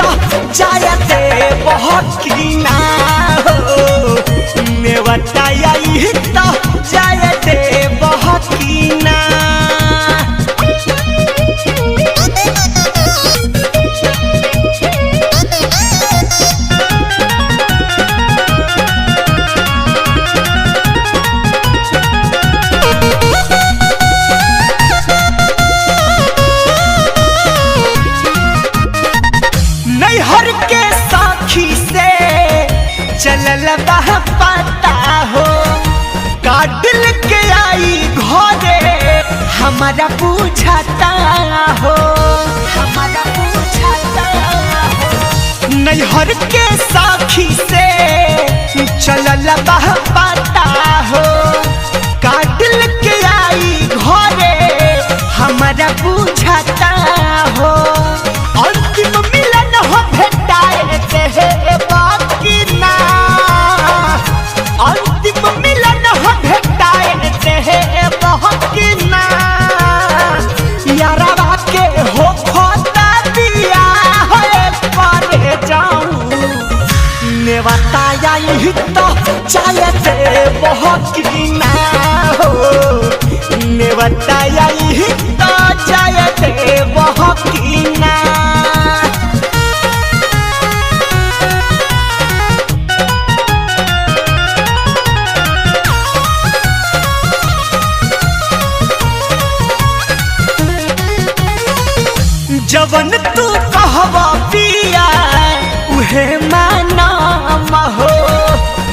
तो जायते बहकीना हो नेवता आई तो जायते बहकीना। नैहर के साखी से चलल बह पता हो काटिल के आई घरे हमारा पूछता हो हमारा पूछता हो। नैहर के साखी से चलल बह पता हो काटिल के आई घरे हमारा पूछता हो। अंतिम मिलन हो भेटाए के बाकी ना अंतिम मिलन हो भेटाए के बाकी ना यारा के हो खोता दिया है करे जाऊं नेवता आई तो जायते बाकी ना हो नेवता आई तो जायते बाकी ना। जवन तू कहवा पिया उहे माना हो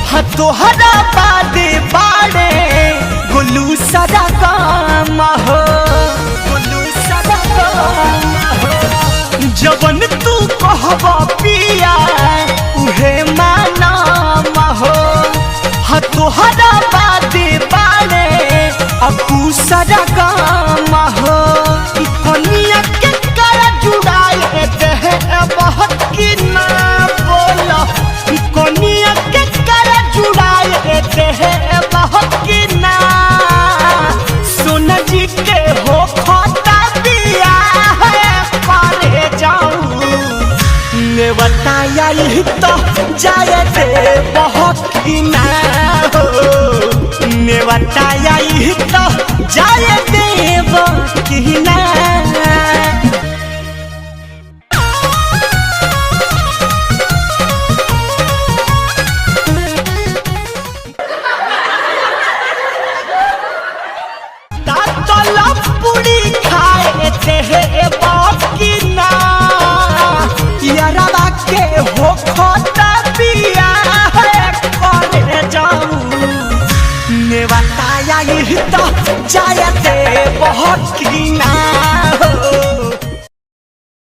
हाँ तोहरा बादे बाड़े गुलू सदा काम हो गुलू सदा काम हो। जवन तू कहवा पिया उहे माना हो हाँ तोहरा बादे बाड़े अपू सदा काम हो। कनिया के जुड़ाए दे बहुत की ना बोला कनिया के कर जुड़ाए दे बहुत की ना सोना जी के हो खोता दिया है पारे जाऊं नेवता आई तो जाए दे बहुत की ना हो नेवता आई तो जाए दे बहुत की ना। हो खोता पिया है करे जाऊं नेवता आई तो जायते बहुत की ना